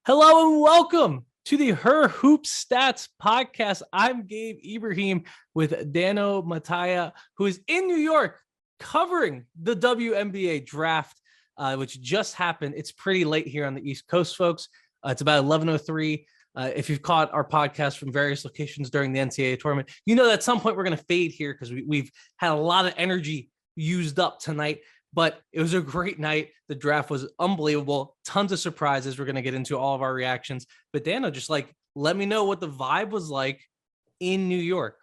Hello and welcome to the Her Hoop Stats podcast. I'm Gabe Ibrahim with Dano, Mataya, who is in New York covering the WNBA Draft, which just happened. It's pretty late here on the East Coast, folks. It's about 11:03. If you've caught our podcast from various locations during the NCAAW tournament, you know that at some point we're going to fade here because we've had a lot of energy used up tonight. But it was a great night. The draft was unbelievable. Tons of surprises. We're going to get into all of our reactions. But Dano, just let me know what the vibe was like in New York.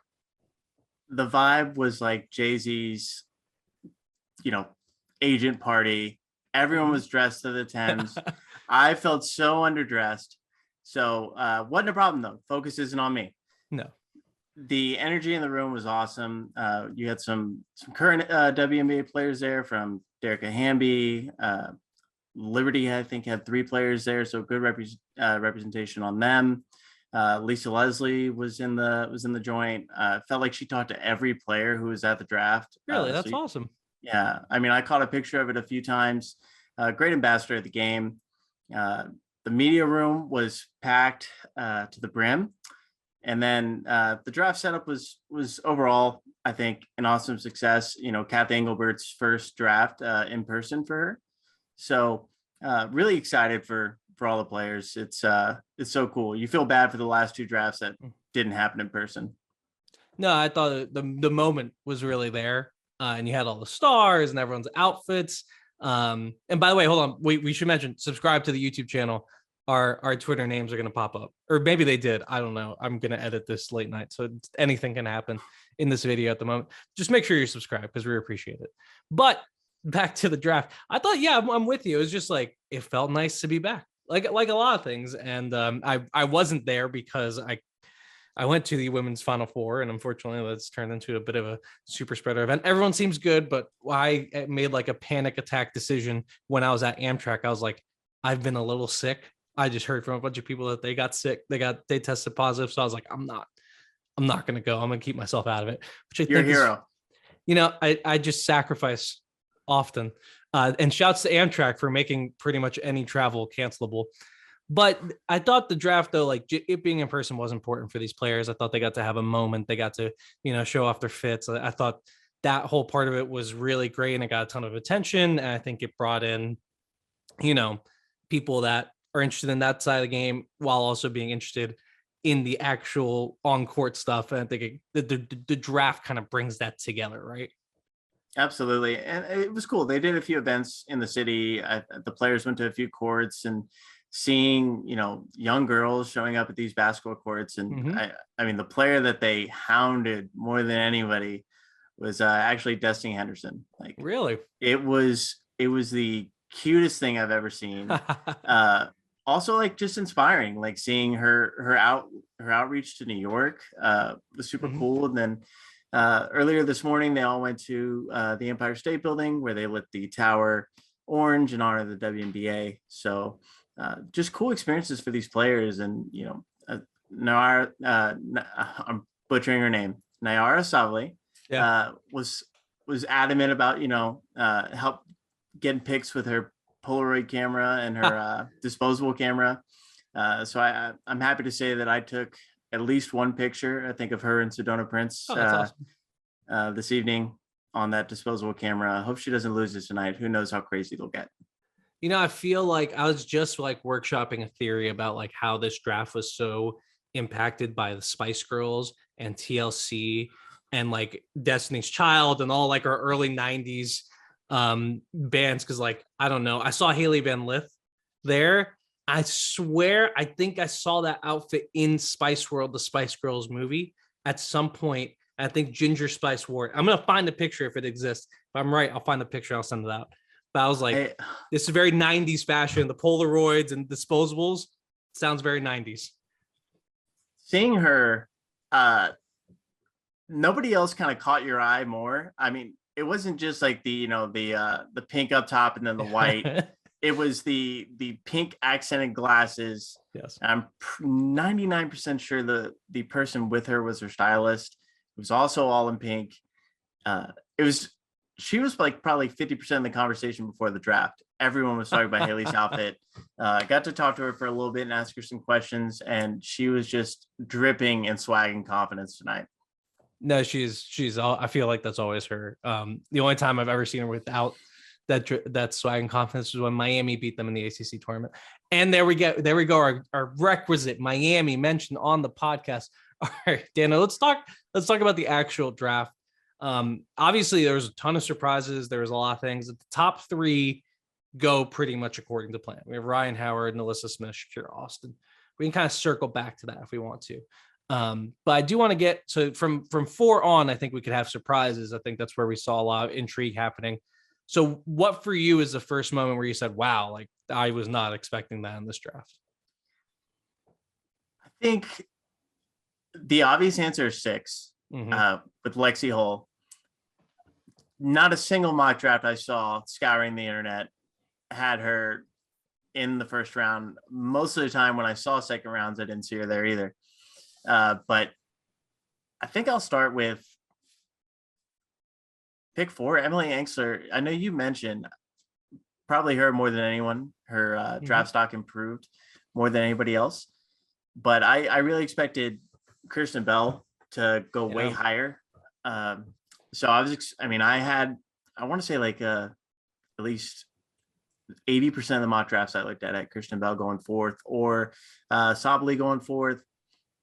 The vibe was like Jay-Z's, agent party. Everyone was dressed to the Thames. I felt so underdressed. So wasn't a problem, though. Focus isn't on me. No. The energy in the room was awesome. You had some current WNBA players there, from Derek Hamby. Liberty, I think, had 3 players there, so good representation on them. Lisa Leslie was in the joint. Felt like she talked to every player who was at the draft. Really, that's awesome. Yeah, I mean, I caught a picture of it a few times. Great ambassador at the game. The media room was packed to the brim. And then the draft setup was overall, I think, an awesome success. Kathy Engelbert's first draft in person for her. So really excited for all the players. It's so cool. You feel bad for the last 2 drafts that didn't happen in person. No, I thought the moment was really there. And you had all the stars and everyone's outfits. And by the way, hold on. We should mention, subscribe to the YouTube channel. Our Twitter names are going to pop up, or maybe they did. I don't know. I'm going to edit this late night, so anything can happen in this video at the moment. Just make sure you're subscribed because we appreciate it. But back to the draft. I thought, yeah, I'm with you. It was just it felt nice to be back, like a lot of things. And I wasn't there because I went to the women's Final Four, and unfortunately that's turned into a bit of a super spreader event. Everyone seems good, but I made a panic attack decision when I was at Amtrak. I was like, I've been a little sick. I just heard from a bunch of people that they got sick. They tested positive. So I was like, I'm not going to go. I'm going to keep myself out of it. Which You're a hero. I just sacrifice often. And shouts to Amtrak for making pretty much any travel cancelable. But I thought the draft, though, it being in person was important for these players. I thought they got to have a moment. They got to, show off their fits. I thought that whole part of it was really great, and it got a ton of attention. And I think it brought in, people that are interested in that side of the game while also being interested in the actual on-court stuff. And I think the draft kind of brings that together, right? Absolutely. And it was cool. They did a few events in the city. The players went to a few courts, and seeing, young girls showing up at these basketball courts. And I mean, the player that they hounded more than anybody was actually Destiny Henderson. Really? It was the cutest thing I've ever seen. Also, just inspiring, seeing her outreach to New York was super cool. And then earlier this morning, they all went to the Empire State Building, where they lit the tower orange in honor of the WNBA. So just cool experiences for these players. And Nayara, I'm butchering her name, Nayara Savali, was adamant about help getting pics with her Polaroid camera and her disposable camera. So I'm happy to say that I took at least one picture, I think, of her and Sedona Prince awesome. This evening on that disposable camera. I hope she doesn't lose this tonight. Who knows how crazy they'll get. I feel like I was just workshopping a theory about how this draft was so impacted by the Spice Girls and TLC and Destiny's Child and all our early 90s bands, because I don't know, I saw Hailey Van Lith there. I swear I think I saw that outfit in Spice World, the Spice Girls movie, at some point. I think Ginger Spice wore it. I'm gonna find the picture if it exists. If I'm right, I'll find the picture, I'll send it out. But I was this is very 90s fashion, the Polaroids and disposables sounds very 90s. Seeing her, nobody else kind of caught your eye more. I mean, it wasn't just the pink up top and then the white. It was the pink accented glasses. Yes. I'm 99% sure the person with her was her stylist. It was also all in pink. She was probably 50% of the conversation before the draft. everyone was talking about Haley's outfit. I got to talk to her for a little bit and ask her some questions, and she was just dripping in swag and confidence tonight. No, she's all, I feel like that's always her. The only time I've ever seen her without that swag and confidence was when Miami beat them in the ACC tournament. And there we go. Our requisite Miami mentioned on the podcast. All right, Dano, let's talk about the actual draft. Obviously there was a ton of surprises. There was a lot of things. The top three go pretty much according to plan. We have Rhyne Howard, Nalissa Smith, Shakira Austin. We can kind of circle back to that if we want to. But I do want to get to from 4 on, I think we could have surprises. I think that's where we saw a lot of intrigue happening. So what for you is the first moment where you said, wow, like I was not expecting that in this draft? I think the obvious answer is 6 with Lexi Hull. Not a single mock draft I saw scouring the internet had her in the first round. Most of the time when I saw second rounds, I didn't see her there either. But I think I'll start with pick 4, Emily Angsler. I know you mentioned probably her more than anyone. Her draft stock improved more than anybody else. But I really expected Kirsten Bell to go way higher. So I want to say like at least 80% of the mock drafts I looked at Kirsten Bell going 4th or Sabally going 4th.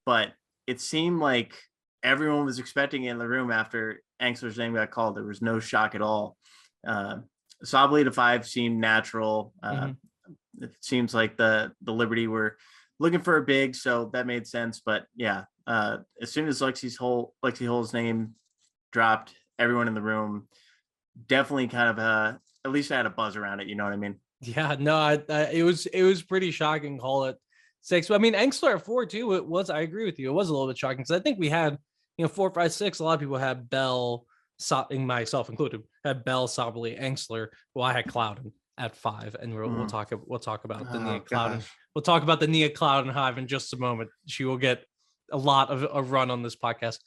But it seemed like everyone was expecting it in the room after Angsler's name got called. There was no shock at all. Sabally to 5 seemed natural. It seems like the Liberty were looking for a big, so that made sense. But yeah, as soon as Lexi Hull's name dropped, everyone in the room definitely kind of at least had a buzz around it. You know what I mean? Yeah, no, it was pretty shocking. Call it 6. I mean, Angsler at 4 too. It was. I agree with you. It was a little bit shocking because I think we had 4, 5, 6. A lot of people had Bell, myself included, had Bell, Sabally, Angsler. Well, I had Clouden at 5, and we'll talk about the Nia Clouden. We'll talk about the Nia Clouden hive in just a moment. She will get a lot of a run on this podcast.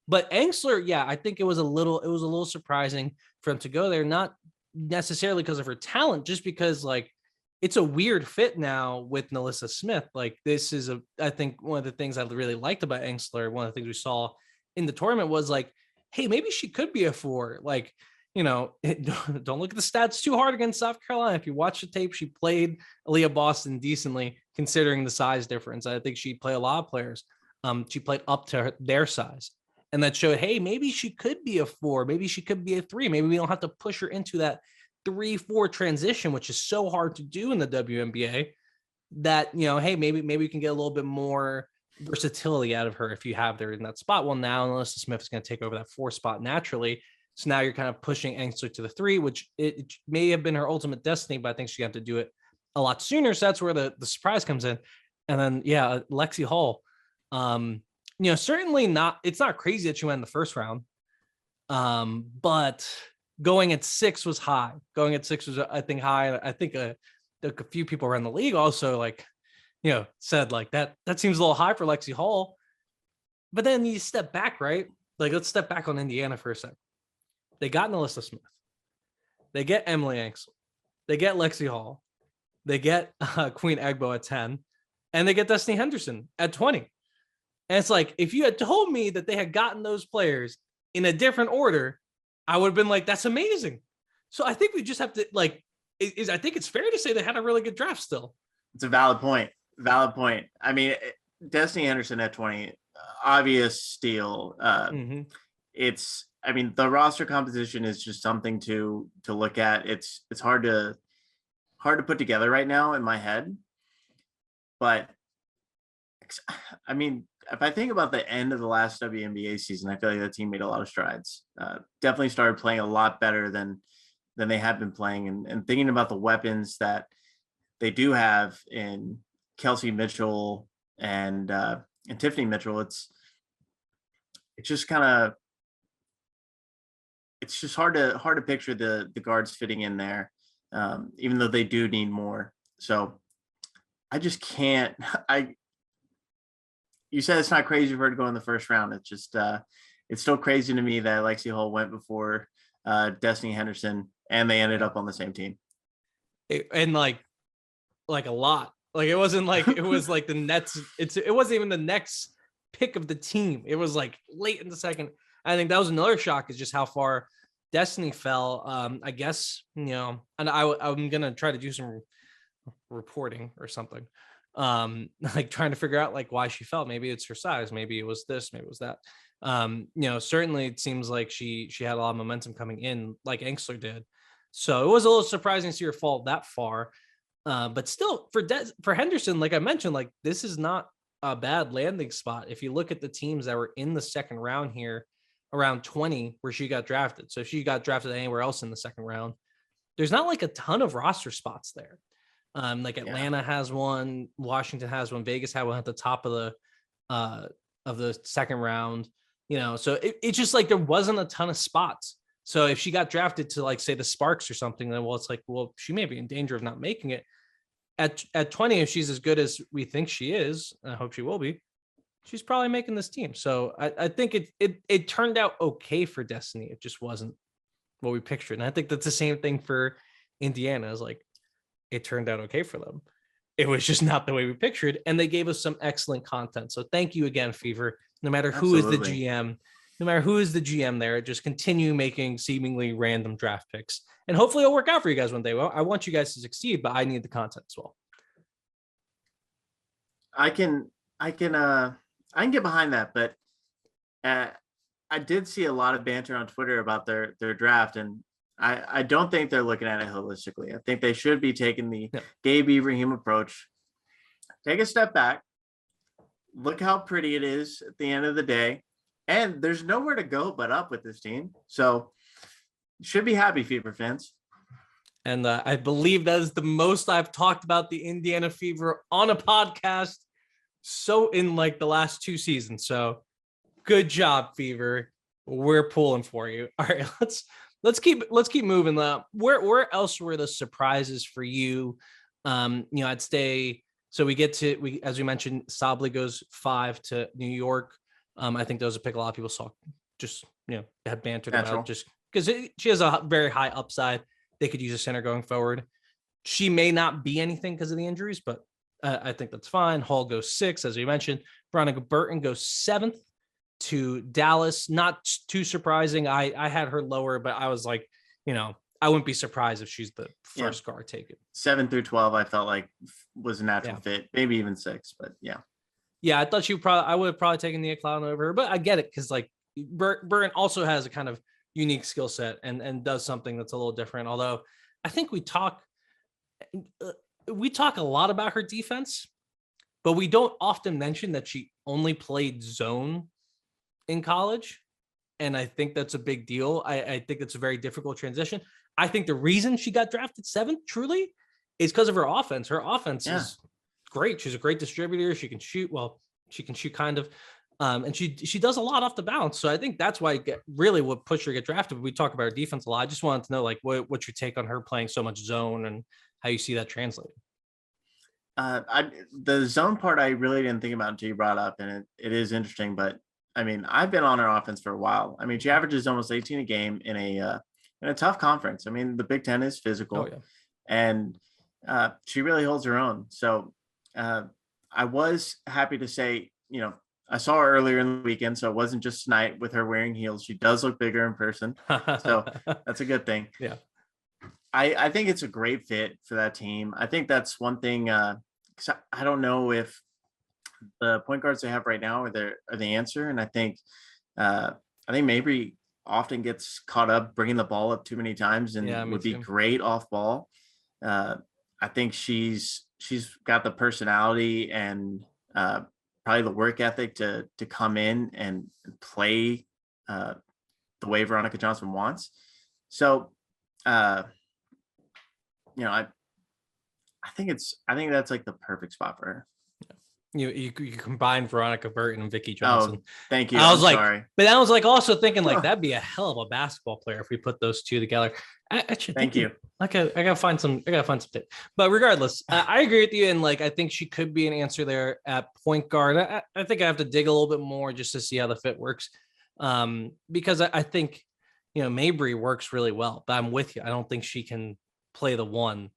But Angsler, yeah, I think it was a little surprising for him to go there, not necessarily because of her talent, just because like it's a weird fit now with Nalissa Smith. Like this is I think one of the things I really liked about Angsler, one of the things we saw in the tournament was like, hey, maybe she could be a 4. Like, don't look at the stats too hard against South Carolina. If you watch the tape, she played Aaliyah Boston decently considering the size difference. I think she played a lot of players. She played up to their size. And that showed, hey, maybe she could be a 4. Maybe she could be a 3. Maybe we don't have to push her into that 3-4 transition, which is so hard to do in the WNBA. That, hey, maybe we can get a little bit more versatility out of her if you have her in that spot. Well, now Nalissa Smith is going to take over that 4 spot naturally. So now you're kind of pushing Angsler to the 3, which it may have been her ultimate destiny, but I think she got to do it a lot sooner. So that's where the surprise comes in. And then, yeah, Lexi Hull. Certainly not. It's not crazy that she went in the first round, but going at 6 was high. Going at 6 was, I think, high. I think a few people around the league also said like that seems a little high for Lexi Hull. But then you step back, right? Like let's step back on Indiana for a second. They got Nalissa Smith. They get Emily Angsler. They get Lexi Hull. They get Queen Egbo at 10, and they get Destiny Henderson at 20. And it's like, if you had told me that they had gotten those players in a different order, I would have been like, that's amazing. So I think we just have to I think it's fair to say they had a really good draft still. It's a valid point. I mean, Destiny Henderson at 20, obvious steal. The roster composition is just something to look at. It's hard to put together right now in my head. But I mean, if I think about the end of the last WNBA season, I feel like the team made a lot of strides. Definitely started playing a lot better than they have been playing. And thinking about the weapons that they do have in Kelsey Mitchell and Tiffany Mitchell, it's just hard to picture the guards fitting in there, even though they do need more. So I just can't. You said it's not crazy for her to go in the first round. It's just it's still crazy to me that Lexi Hull went before Destiny Henderson, and they ended up on the same team. And like a lot. Like it wasn't like it was like the Nets. It wasn't even the next pick of the team. It was like late in the second. I think that was another shock, is just how far Destiny fell. I guess, and I'm gonna try to do some reporting or something. Like trying to figure out like why she fell. Maybe it's her size, maybe it was this, maybe it was that. Certainly it seems like she had a lot of momentum coming in, like Angsler did. So it was a little surprising to see her fall that far. But still, for Henderson, like I mentioned, like this is not a bad landing spot. If you look at the teams that were in the second round here, around 20, where she got drafted. So if she got drafted anywhere else in the second round, there's not like a ton of roster spots there. Like Atlanta has one, Washington has one, Vegas had one at the top of the second round. So it's just like there wasn't a ton of spots. So if she got drafted to like say the Sparks or something, then it's like, well, she may be in danger of not making it. At 20, if she's as good as we think she is, and I hope she will be, she's probably making this team. So I think it turned out okay for Destiny. It just wasn't what we pictured. And I think that's the same thing for Indiana. Is like it turned out okay for them. It was just not the way we pictured. And they gave us some excellent content. So thank you again, Fever. No matter who is the GM, there, just continue making seemingly random draft picks. And hopefully it'll work out for you guys one day. Well, I want you guys to succeed, but I need the content as well. I can get behind that, but I did see a lot of banter on Twitter about their draft, and I don't think they're looking at it holistically. I think they should be taking the Gabe Ibrahim approach. Take a step back. Look how pretty it is at the end of the day. And there's nowhere to go but up with this team. So should be happy, Fever fans. And I believe that is the most I've talked about the Indiana Fever on a podcast so in like the last 2 seasons. So good job, Fever. We're pulling for you. All right, let's keep moving. Where else were the surprises for you? I'd stay. So we as we mentioned, Sably goes 5 to New York. I think that was a pick a lot of people saw, just had bantered about, just because she has a very high upside. They could use a center going forward. She may not be anything because of the injuries, but I think that's fine. Hall goes 6, as we mentioned. Veronica Burton goes 7th to Dallas. Not too surprising. I had her lower, but I was like, I wouldn't be surprised if she's the first guard taken. 7 through 12, I felt like was a natural fit. Maybe even 6, but yeah. Yeah, I thought I would have probably taken Nia Cloud over her, but I get it because like Burton also has a kind of unique skill set and does something that's a little different. Although I think we talk a lot about her defense, but we don't often mention that she only played zone in college. And I think that's a big deal. I think it's a very difficult transition. I think the reason she got drafted 7th truly is because of her offense. Her offense is great. She's a great distributor. She can shoot. Well, she can shoot kind of. And she does a lot off the bounce. So I think that's why really what pushed her to get drafted. We talk about her defense a lot. I just wanted to know like what's your take on her playing so much zone and how you see that translating. The zone part I really didn't think about until you brought up, and it is interesting. But I mean, I've been on her offense for a while. I mean, she averages almost 18 a game in a tough conference. I mean, the Big Ten is physical, and she really holds her own. So I was happy to say, I saw her earlier in the weekend, so it wasn't just tonight with her wearing heels. She does look bigger in person, so that's a good thing. Yeah, I think it's a great fit for that team. I think that's one thing. 'Cause I don't know if the point guards they have right now are the answer, and I think Mabry often gets caught up bringing the ball up too many times, and would be great off ball. I think she's got the personality and probably the work ethic to come in and play the way Veronica Johnson wants. So, I think that's like the perfect spot for her. You combine Veronica Burton and Vicky Johnson. Oh, thank you. Sorry. But I was like also thinking like that'd be a hell of a basketball player if we put those two together. Thank you. I gotta find some tip. But regardless, I agree with you. And like I think she could be an answer there at point guard. I think I have to dig a little bit more just to see how the fit works. Because I think Mabry works really well. But I'm with you. I don't think she can play the one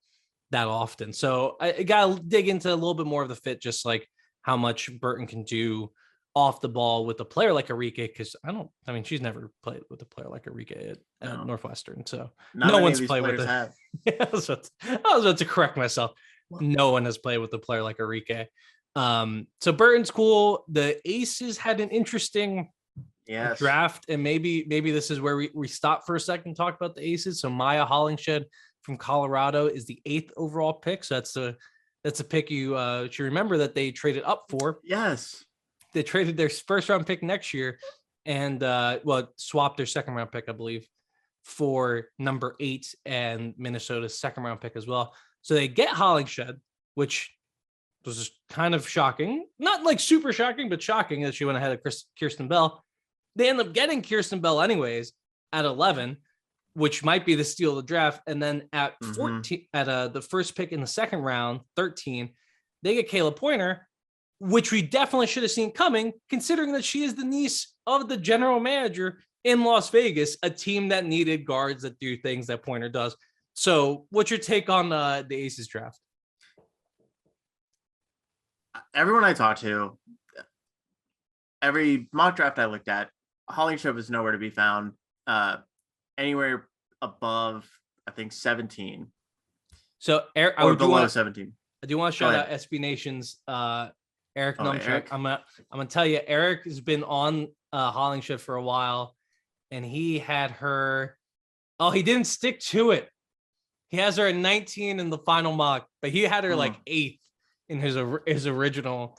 that often. So I got to dig into a little bit more of the fit, just like how much Burton can do off the ball with a player like Arike, because she's never played with a player like Arike at Northwestern. So Not no many one's of these played with players have. I was about to correct myself. No one has played with a player like Arike. So Burton's cool. The Aces had an interesting draft, and maybe this is where we stop for a second and talk about the Aces. So Maya Hollingshed from Colorado is the 8th overall pick. So that's a pick you should remember that they traded up for. Yes. They traded their first round pick next year and swapped their second round pick, I believe, for number 8 and Minnesota's second round pick as well. So they get Hollingshed, which was kind of shocking. Not like super shocking, but shocking that she went ahead of Kirsten Bell. They end up getting Kirsten Bell anyways at 11, which might be the steal of the draft. And then at 14, at the first pick in the second round, 13, they get Kayla Pointer, which we definitely should have seen coming, considering that she is the niece of the general manager in Las Vegas, a team that needed guards that do things that Pointer does. So what's your take on the Aces draft? Everyone I talked to, every mock draft I looked at, Hollingshed was nowhere to be found. Anywhere above, I think, 17. So or below 17. I do want to shout out SB Nation's Eric Numchuk. I'm gonna tell you, Eric has been on Hollingshed for a while, and he had her. Oh, he didn't stick to it. He has her at 19 in the final mock, but he had her like 8th in his original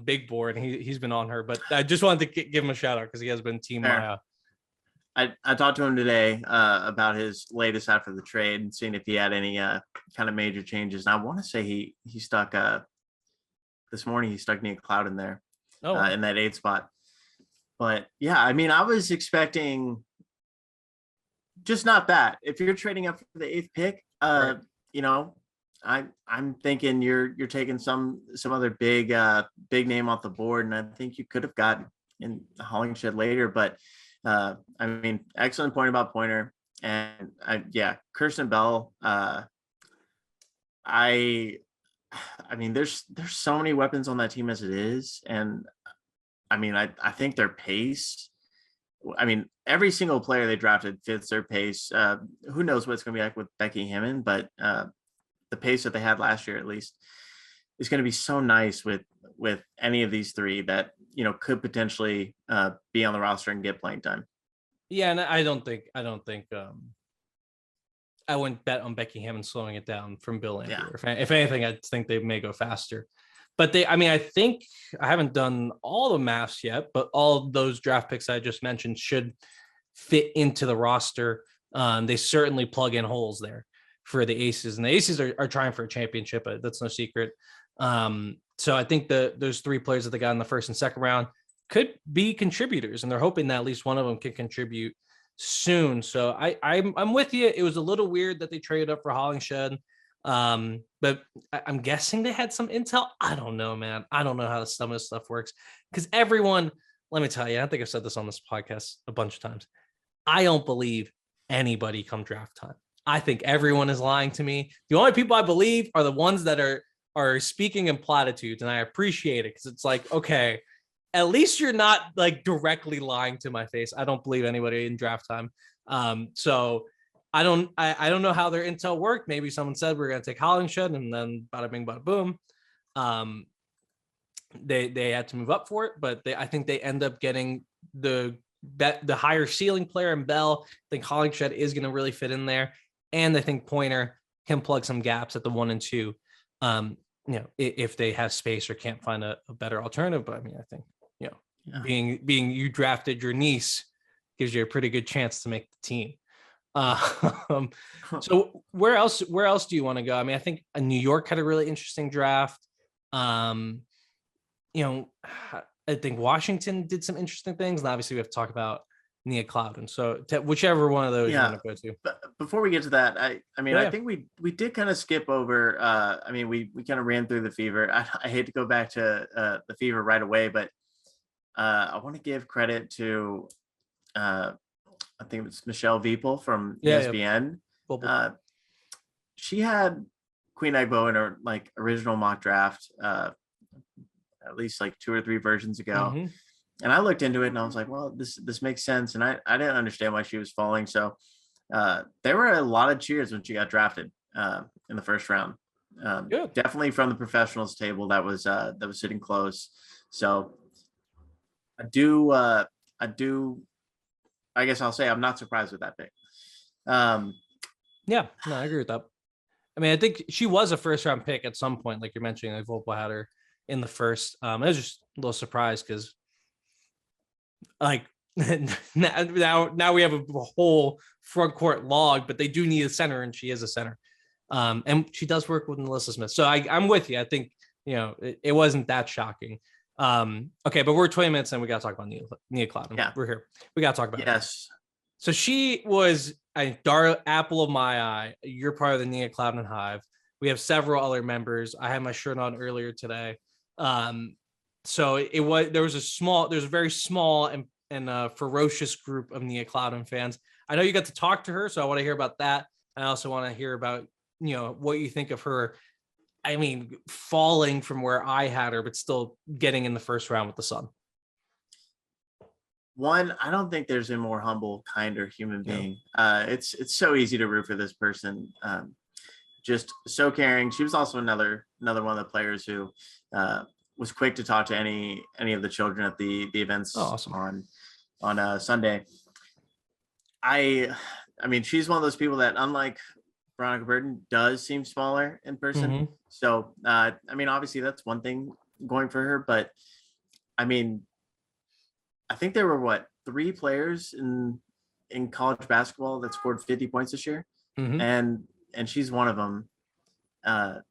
big board. And he's been on her, but I just wanted to give him a shout out because he has been Team Maya. I talked to him today about his latest after the trade and seeing if he had any kind of major changes. And I want to say he stuck this morning. He stuck Nia Cloud in there in that 8th spot. But yeah, I mean, I was expecting just not that. If you're trading up for the 8th pick, right. You know, I'm thinking you're taking some other big name off the board, and I think you could have gotten in Hollingshed later. But I mean, excellent point about Pointer, and Kirsten Bell. I mean, there's so many weapons on that team as it is, and I mean, I think their pace. I mean, every single player they drafted fits their pace. Who knows what it's going to be like with Becky Hammond, but the pace that they had last year, at least, is going to be so nice with any of these three that, you know, could potentially be on the roster and get playing time. Yeah, and I don't think I wouldn't bet on Becky Hammond slowing it down from Bill Andrew. Yeah. If anything, I think they may go faster. But I think I haven't done all the maths yet, but all those draft picks I just mentioned should fit into the roster. They certainly plug in holes there for the Aces, and the Aces are trying for a championship. That's no secret. So I think those 3 players that they got in the first and second round could be contributors, and they're hoping that at least one of them can contribute soon. So I'm with you. It was a little weird that they traded up for Hollingshed. But I'm guessing they had some intel. I don't know, man. I don't know how some of this stuff works, because everyone, let me tell you, I think I've said this on this podcast a bunch of times. I don't believe anybody come draft time. I think everyone is lying to me. The only people I believe are the ones that are speaking in platitudes, and I appreciate it because it's like, okay, at least you're not like directly lying to my face. I don't believe anybody in draft time. So I don't know how their intel worked. Maybe someone said we're going to take Hollingshed, and then bada bing, bada boom. They had to move up for it, but I think they end up getting the higher ceiling player in Bell. I think Hollingshed is going to really fit in there, and I think Pointer can plug some gaps at the 1 and 2. If they have space or can't find a better alternative. But I mean, I think being you drafted your niece gives you a pretty good chance to make the team. So where else do you want to go? I mean, I think New York had a really interesting draft. I think Washington did some interesting things, and obviously we have to talk about Nia Cloud. And so whichever one of those you want to go to. But before we get to that, I think we did kind of skip over. We kind of ran through the Fever. I hate to go back to the Fever right away, but I want to give credit to I think it's Michelle Viepel from ESPN. Yeah. She had Queen Egbo in our like original mock draft, at least like 2 or 3 versions ago. Mm-hmm. And I looked into it and I was like, well, this makes sense. And I didn't understand why she was falling. So there were a lot of cheers when she got drafted in the first round. Definitely from the professionals table that was sitting close. So I guess I'll say I'm not surprised with that pick. Yeah, no, I agree with that. I mean, I think she was a first round pick at some point, like you're mentioning, like Volpo had her in the first. I was just a little surprised because like now we have a whole front court log, but they do need a center, and she is a center. And she does work with Melissa Smith. So I'm with you. I think, it wasn't that shocking. Okay, but we're 20 minutes and we got to talk about Nia Clouden. Yeah. We're here. We got to talk about it. Yes. So she was a dark apple of my eye. You're part of the Nia Clouden Hive. We have several other members. I had my shirt on earlier today. So there was a very small and ferocious group of Nia Clouden fans. I know you got to talk to her, so I want to hear about that. I also want to hear about, what you think of her. I mean, falling from where I had her, but still getting in the first round with the Sun. One, I don't think there's a more humble, kinder human being. It's so easy to root for this person. Just so caring. She was also another one of the players who was quick to talk to any of the children at the events. Oh, awesome. on Sunday. I mean, she's one of those people that, unlike Veronica Burton, does seem smaller in person. Mm-hmm. So, I mean, obviously that's one thing going for her, but I mean, I think there were 3 players in college basketball that scored 50 points this year. Mm-hmm. And she's one of them. An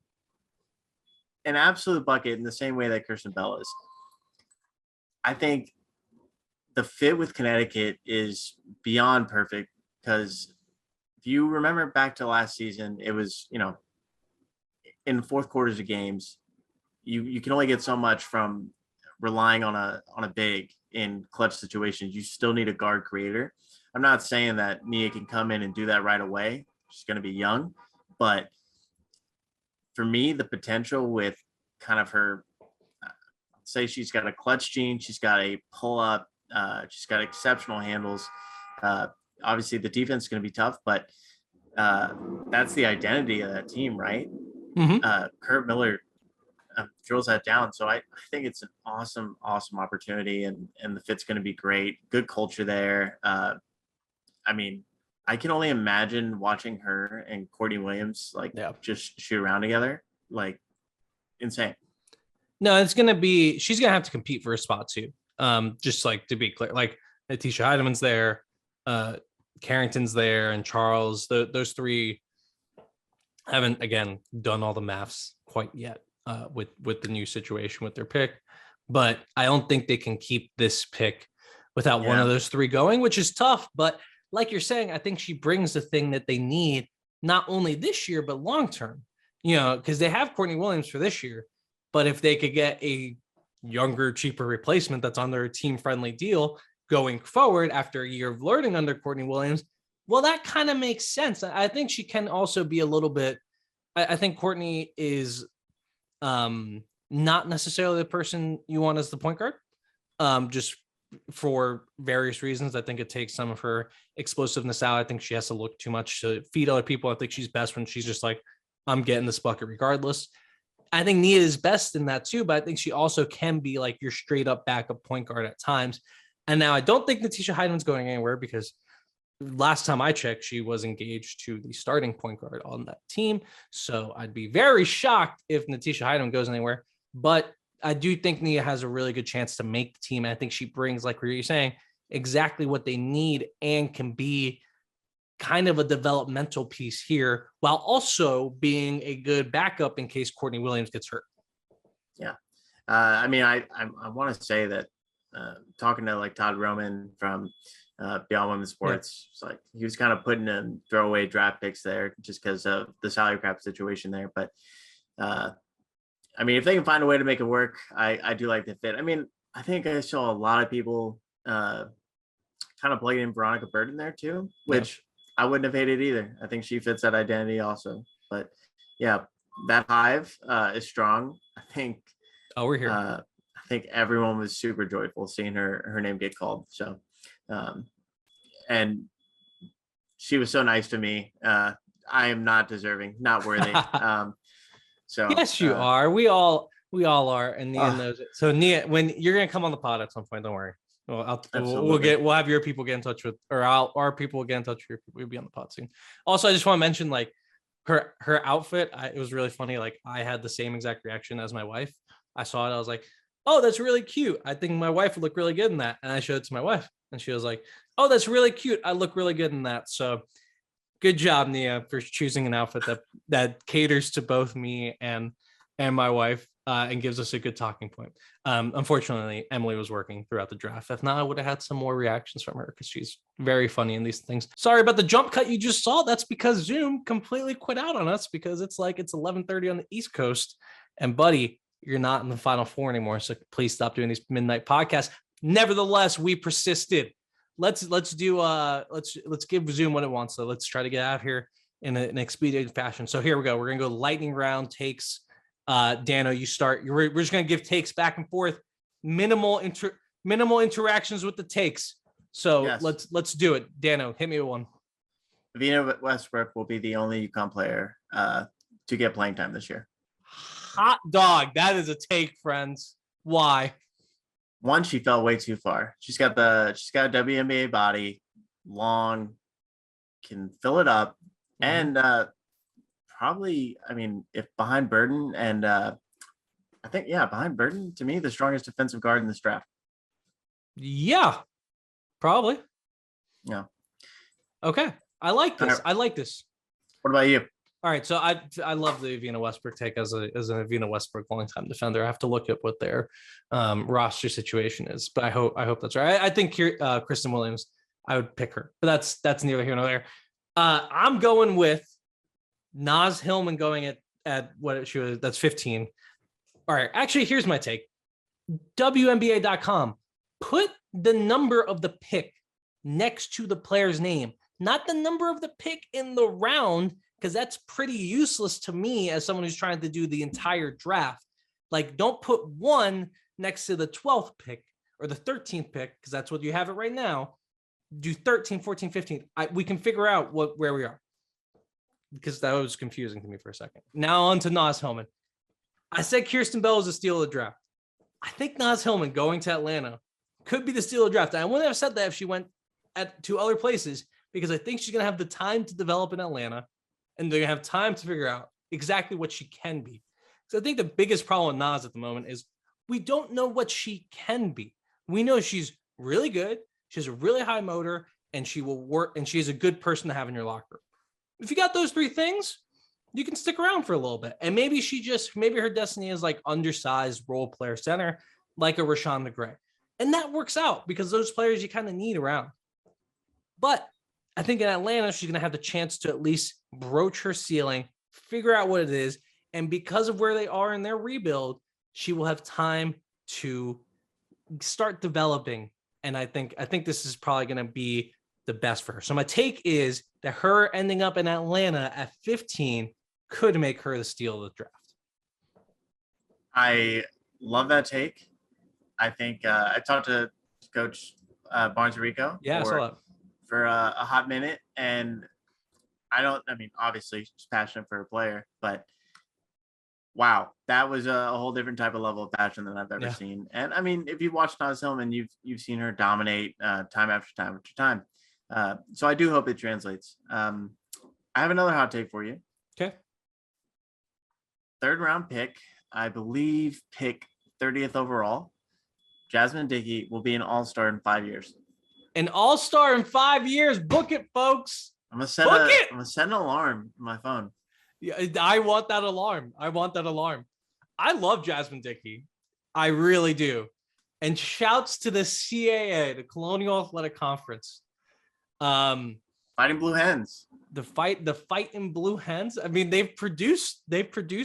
absolute bucket in the same way that Kirsten Bell is. I think the fit with Connecticut is beyond perfect, because if you remember back to last season, it was, in the fourth quarters of games, you can only get so much from relying on a big in clutch situations. You still need a guard creator. I'm not saying that Nia can come in and do that right away. She's going to be young, but for me, the potential with kind of her, say she's got a clutch gene, she's got a pull up, she's got exceptional handles. Obviously the defense is going to be tough, but that's the identity of that team, right? Mm-hmm. Kurt Miller drills that down. So I think it's an awesome opportunity, and the fit's going to be great. Good culture there. I mean, I can only imagine watching her and Courtney Williams just shoot around together, like insane. No, she's going to have to compete for a spot too. Just like to be clear, like Natisha Heideman's there, Carrington's there, and Charles. Those 3 haven't, again, done all the maths quite yet with the new situation with their pick, but I don't think they can keep this pick without one of those 3 going, which is tough. But like you're saying, I think she brings the thing that they need, not only this year, but long-term, because they have Courtney Williams for this year, but if they could get a younger, cheaper replacement that's on their team-friendly deal going forward after a year of learning under Courtney Williams, well, that kind of makes sense. I think she can also be a little bit, I think Courtney is not necessarily the person you want as the point guard, just for various reasons. I think it takes some of her explosiveness out. I think she has to look too much to feed other people. I think she's best when she's just like, I'm getting this bucket regardless. I think Nia is best in that too, but I think she also can be like your straight up backup point guard at times. And now I don't think Natisha Heideman's going anywhere, because last time I checked, she was engaged to the starting point guard on that team. So I'd be very shocked if Natisha Heideman goes anywhere. But I do think Nia has a really good chance to make the team. And I think she brings, like what you're saying, exactly what they need, and can be kind of a developmental piece here while also being a good backup in case Courtney Williams gets hurt. Yeah. I mean, I want to say that talking to like Todd Roman from Beyond Women's Sports, it's like he was kind of putting in throwaway draft picks there just because of the salary cap situation there. But I mean, if they can find a way to make it work, I do like the fit. I mean, I think I saw a lot of people kind of blaming Veronica Burton there too, which I wouldn't have hated either. I think she fits that identity also. But yeah, that hive is strong. I think. Oh, we're here. I think everyone was super joyful seeing her name get called. So, and she was so nice to me. I am not deserving, not worthy. So yes, you are. We all are, and Nia knows it. So Nia, when you're gonna come on the pod at some point, don't worry. Well, we'll have your people get in touch with, or our people will get in touch with your people. We'll be on the pod soon. Also, I just want to mention like her outfit. It was really funny. Like I had the same exact reaction as my wife. I saw it. I was like, "Oh, that's really cute. I think my wife would look really good in that." And I showed it to my wife, and she was like, "Oh, that's really cute. I look really good in that." So good job, Nia, for choosing an outfit that caters to both me and my wife and gives us a good talking point. Unfortunately, Emily was working throughout the draft. If not, I would have had some more reactions from her because she's very funny in these things. Sorry about the jump cut you just saw. That's because Zoom completely quit out on us because it's 11:30 on the East Coast. And buddy, you're not in the Final Four anymore. So please stop doing these midnight podcasts. Nevertheless, we persisted. Let's give Zoom what it wants. So let's try to get out of here in an expedient fashion. So here we go. We're gonna go lightning round takes. Dano, you start. We're just gonna give takes back and forth. Minimal interactions with the takes. So yes. let's do it. Dano, hit me with one. Evina Westbrook will be the only UConn player to get playing time this year. Hot dog. That is a take, friends. Why? One, she fell way too far. She's got a WNBA body, long, can fill it up, and probably, I mean, if behind Burton and I think behind Burton, to me, the strongest defensive guard in this draft. Yeah, probably. Yeah. Okay, I like this. I like this. What about you? All right, so I love the Evina Westbrook take as an Evina Westbrook longtime defender. I have to look at what their roster situation is, but I hope that's right. I think Kristen Williams, I would pick her, but that's neither here nor there. I'm going with Naz Hillman going at what she was. That's 15. All right, actually, here's my take. WNBA.com. Put the number of the pick next to the player's name, not the number of the pick in the round, because that's pretty useless to me as someone who's trying to do the entire draft. Like, don't put 1 next to the 12th pick or the 13th pick, because that's what you have it right now. Do 13, 14, 15. We can figure out where we are, because that was confusing to me for a second. Now on to Naz Hillman. I said Kirsten Bell is a steal of the draft. I think Naz Hillman going to Atlanta could be the steal of the draft. And I wouldn't have said that if she went to other places, because I think she's going to have the time to develop in Atlanta, and they're going to have time to figure out exactly what she can be. So I think the biggest problem with Naz at the moment is we don't know what she can be. We know she's really good. She has a really high motor, and she will work, and she's a good person to have in your locker room. If you got those 3 things, you can stick around for a little bit. And maybe her destiny is like undersized role player center, like a Rashawn McGray. And that works out because those players you kind of need around. But I think in Atlanta, she's going to have the chance to at least broach her ceiling, figure out what it is. And because of where they are in their rebuild, she will have time to start developing. And I think this is probably going to be the best for her. So my take is that her ending up in Atlanta at 15 could make her the steal of the draft. I love that take. I think I talked to Coach Barnes Rico for a hot minute, and obviously she's passionate for her player, but wow, that was a whole different type of level of passion than I've ever seen. And I mean, if you've watched Naz Hillman, you've seen her dominate time after time after time. So I do hope it translates. I have another hot take for you. Okay. 3rd round pick, I believe, pick 30th overall. Jasmine Dickey will be an all-star in 5 years. An all-star in 5 years. Book it, folks. I'm gonna set an alarm on my phone. Yeah, I want that alarm. I love Jasmine Dickey. I really do. And shouts to the CAA, the Colonial Athletic Conference. Fighting Blue Hens. The fight in Blue Hens. I mean, they've produced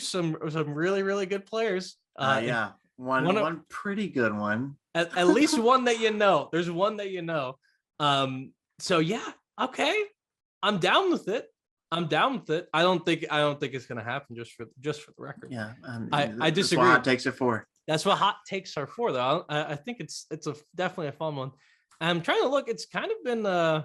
some really, really good players. One pretty good one. At least one that you know. There's one that you know. So yeah, okay. I'm down with it. I'm down with it. I don't think it's gonna happen. Just for the record. Yeah, I disagree. That's what hot takes are for. That's what hot takes are for, though. I think it's definitely a fun one. I'm trying to look. It's kind of been. I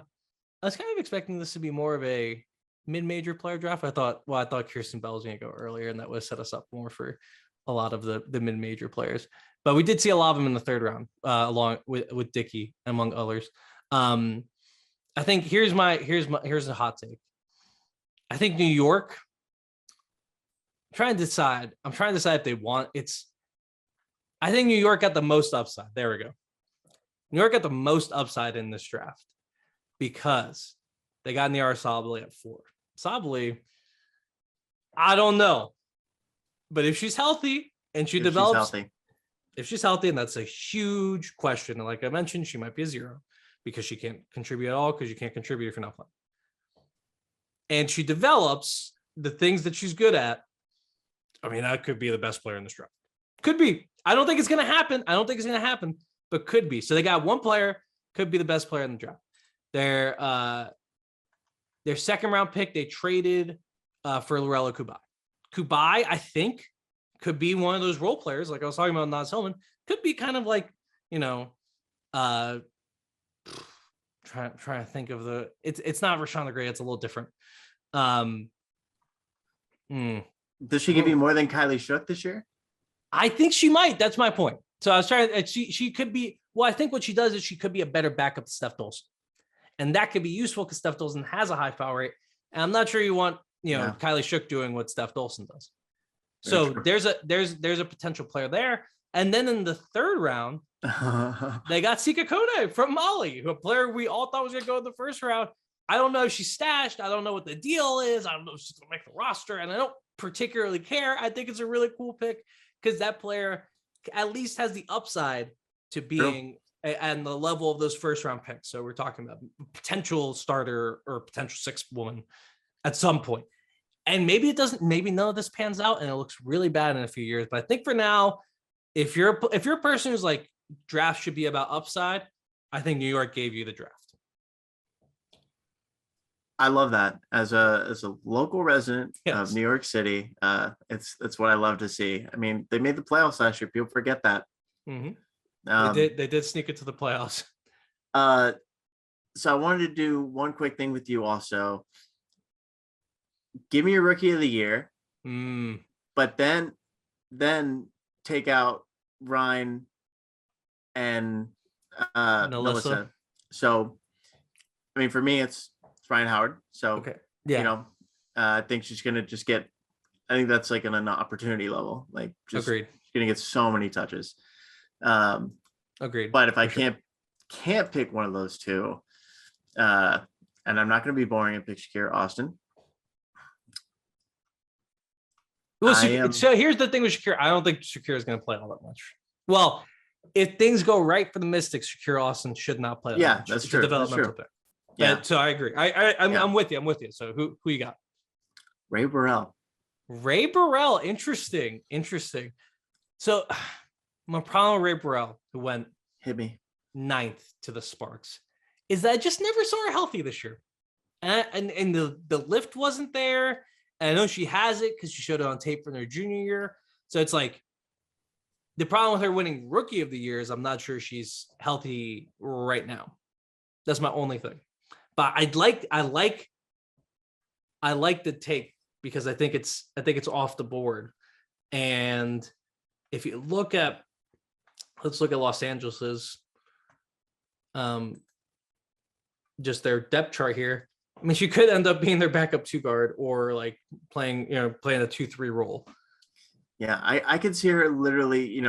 was kind of expecting this to be more of a mid-major player draft. I thought Kirsten Bell was going to go earlier, and that would set us up more for a lot of the mid-major players. But we did see a lot of them in the third round, along with Dickey, among others. I think here's a hot take. I think New York. I'm trying to decide if they want it's. I think New York got the most upside. There we go. New York got the most upside in this draft because they got Niara Sabally at 4. Sabally, I don't know, but if she's healthy and she develops, if she's healthy, and that's a huge question. And like I mentioned, she might be a 0 because she can't contribute at all because you can't contribute if you're not playing. And she develops the things that she's good at. I mean, that could be the best player in this draft. Could be. I don't think it's going to happen. But could be. So they got one player, could be the best player in the draft. Their second round pick, they traded for Lorella Kubai. Kubai, I think, could be one of those role players, like I was talking about Naz Hillman. Could be kind of like, trying to think of it's not Rashawn Gray, it's a little different. Does she give you more than Kylie Shook this year? I think she might. That's my point. So I was trying. She could be. Well, I think what she does is she could be a better backup to Steph Dolson, and that could be useful because Steph Dolson has a high foul rate, and I'm not sure you want Kylie Shook doing what Steph Dolson does. So there's a potential player there, and then in the third round, they got Zika Kunai from Mali, a player we all thought was going to go in the first round. I don't know if she's stashed. I don't know what the deal is. I don't know if she's going to make the roster, and I don't particularly care. I think it's a really cool pick because that player at least has the upside to being at the level of those first round picks. So we're talking about potential starter or potential 6th woman at some point. And maybe it doesn't, maybe none of this pans out and it looks really bad in a few years. But I think for now, if you're a person who's like draft should be about upside, I think New York gave you the draft. I love that as a local resident of New York City. It's what I love to see. I mean, they made the playoffs last year. People forget that. Mm-hmm. They did sneak into the playoffs. So I wanted to do one quick thing with you also. Give me your rookie of the year, but then take out Rhyne and Melissa. So, I mean, for me, it's Rhyne Howard. So, I think she's going to just get, I think that's like an opportunity level. Like, just Agreed. She's going to get so many touches. Agreed. But if I can't pick one of those two, and I'm not going to be boring and pick Shakira Austin. Well, so here's the thing with Shakira. I don't think Shakira is going to play all that much. Well, if things go right for the Mystics, Shakira Austin should not play. Yeah, that's true. Developmental pick. Yeah, so I agree. I'm with you. So who you got? Ray Burrell. Interesting. So my problem with Ray Burrell, who went hit me 9th to the Sparks, is that I just never saw her healthy this year, and the lift wasn't there. And I know she has it because she showed it on tape from her junior year. So it's like the problem with her winning Rookie of the Year is I'm not sure she's healthy right now. That's my only thing. But I like the take because I think it's off the board. And if you look at, let's look at Los Angeles's just their depth chart here. I mean, she could end up being their backup 2 guard or like playing a 2-3 role. Yeah, I could see her literally,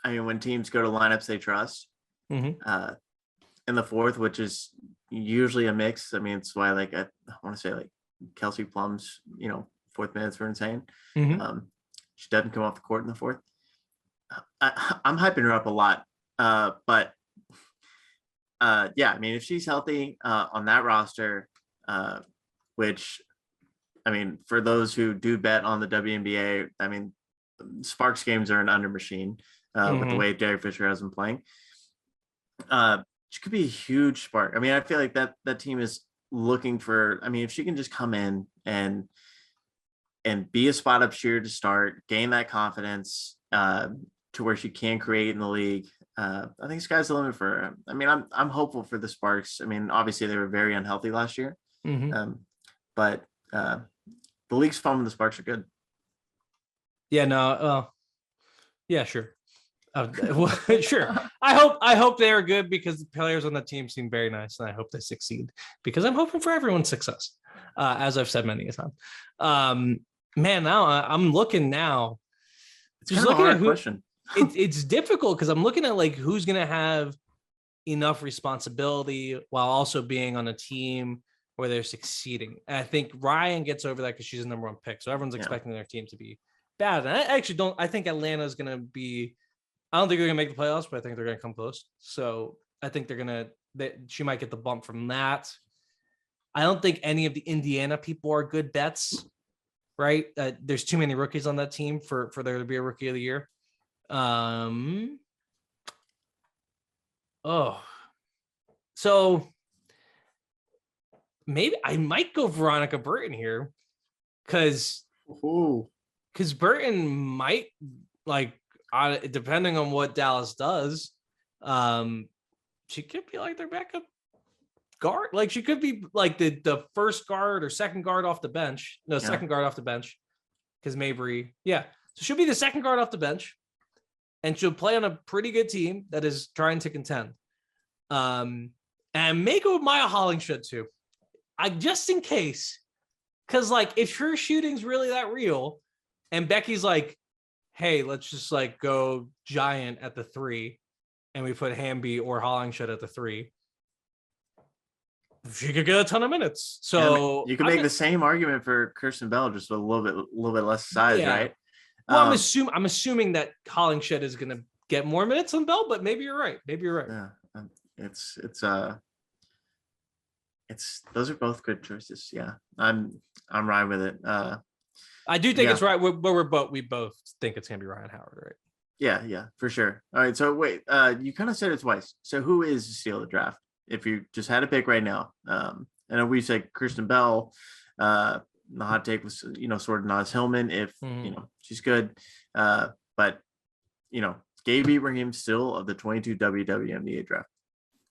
I mean, when teams go to lineups they trust in the 4th, which is usually a mix. I mean, it's why I want to say like Kelsey Plum's, 4th minutes were insane. She doesn't come off the court in the 4th. I'm hyping her up a lot. But I mean, if she's healthy on that roster, which, I mean, for those who do bet on the WNBA, I mean, Sparks games are an under machine with the way Derek Fisher has been playing. She could be a huge spark. I mean, I feel like that team is looking for, I mean, if she can just come in and be a spot up shooter to start, gain that confidence to where she can create in the league. I think sky's the limit for her. I mean, I'm hopeful for the Sparks. I mean, obviously they were very unhealthy last year, but the league's fun when the Sparks are good. Yeah, no, yeah, sure. Sure. I hope they are good because the players on the team seem very nice, and I hope they succeed because I'm hoping for everyone's success, as I've said many a time. Man, now I'm looking now. It's just looking at question. It's difficult because I'm looking at like who's gonna have enough responsibility while also being on a team where they're succeeding. And I think Ryan gets over that because she's the number one pick, so everyone's expecting their team to be bad. And I actually don't. I think Atlanta's gonna be. I don't think they're gonna make the playoffs, but I think they're gonna come close. So I think she might get the bump from that. I don't think any of the Indiana people are good bets, right? There's too many rookies on that team for there to be a rookie of the year. So maybe I might go Veronica Burton here because Burton might depending on what Dallas does, she could be like their backup guard. Like she could be like the first guard or second guard off the bench. No, second guard off the bench because Mabry. Yeah, so she'll be the second guard off the bench, and she'll play on a pretty good team that is trying to contend. And may go with Maya Hollingshead too. Just in case, because like if her shooting's really that real, and Becky's like, hey, let's just like go giant at the 3, and we put Hamby or Hollingshead at the 3. She could get a ton of minutes. So you can make the same argument for Kirsten Bell, just with a little bit less size, right? Well, I'm assuming that Hollingshead is going to get more minutes than Bell, but maybe you're right. Yeah, it's those are both good choices. Yeah, I'm right with it. I do think it's right, but we both think it's gonna be Rhyne Howard, right? Yeah, for sure. All right, so wait, you kind of said it twice. So who is the steal of the draft? If you just had to pick right now, and we said Kristen Bell. The hot take was, sort of Naz Hillman if she's good, but Gabe Ibrahim still of the 22 WNBA draft.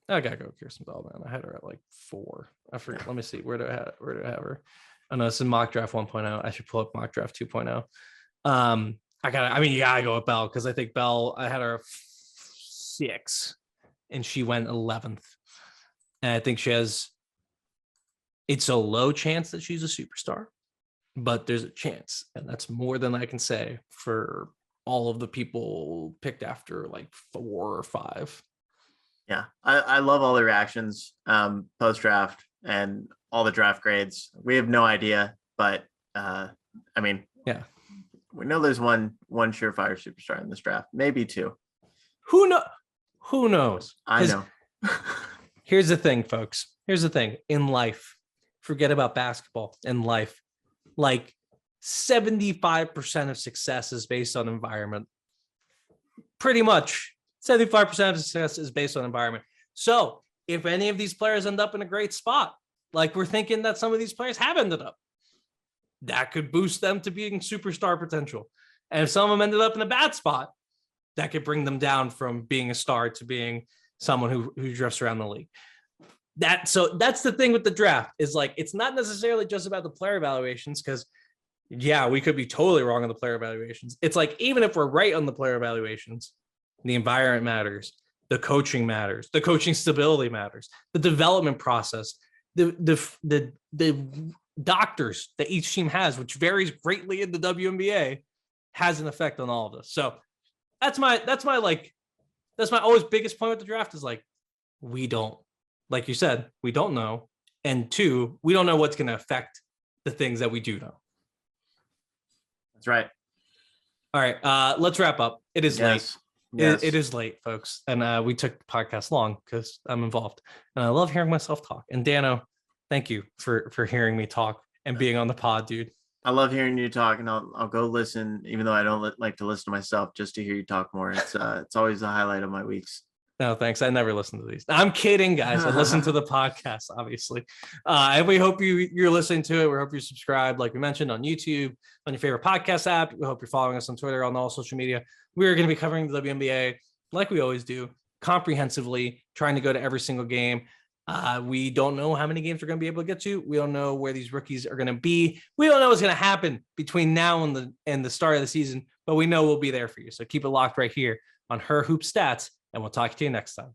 I gotta go with Kirsten Bell, man. I had her at like 4. I forget. Let me see. Where do I have her? Oh no, it's in mock draft 1.0. I should pull up mock draft 2.0. You gotta go with Bell because I think Bell, I had her 6 and she went 11th. And I think it's a low chance that she's a superstar, but there's a chance. And that's more than I can say for all of the people picked after like 4 or 5. Yeah, I love all the reactions post draft and all the draft grades. We have no idea, but we know there's one surefire superstar in this draft, maybe 2. Who knows? I know. Here's the thing, folks. Here's the thing. In life, forget about basketball. In life, like 75% of success is based on environment. Pretty much 75% of success is based on environment. So if any of these players end up in a great spot, like we're thinking that some of these players have ended up, that could boost them to being superstar potential. And if some of them ended up in a bad spot, that could bring them down from being a star to being someone who drifts around the league. That's the thing with the draft is like, it's not necessarily just about the player evaluations because we could be totally wrong on the player evaluations. It's like, even if we're right on the player evaluations, the environment matters, the coaching matters, the coaching stability matters, the development process, the doctors that each team has, which varies greatly in the WNBA, has an effect on all of this. So that's my always biggest point with the draft is like, we don't, like you said, we don't know. And 2, we don't know what's going to affect the things that we do know. That's right. All right. Let's wrap up. It is late. Yes. It is late, folks. And we took the podcast long because I'm involved. And I love hearing myself talk. And Dano, thank you for hearing me talk and being on the pod, dude. I love hearing you talk, and I'll go listen, even though I don't like to listen to myself, just to hear you talk more. It's always the highlight of my weeks. No, thanks. I never listen to these. I'm kidding, guys. I listen to the podcast, obviously. And we hope you're listening to it. We hope you're subscribed, like we mentioned, on YouTube, on your favorite podcast app. We hope you're following us on Twitter, on all social media. We're going to be covering the WNBA like we always do, comprehensively, trying to go to every single game. We don't know how many games we're going to be able to get to. We don't know where these rookies are going to be. We don't know what's going to happen between now and the start of the season, but we know we'll be there for you. So keep it locked right here on Her Hoop Stats, and we'll talk to you next time.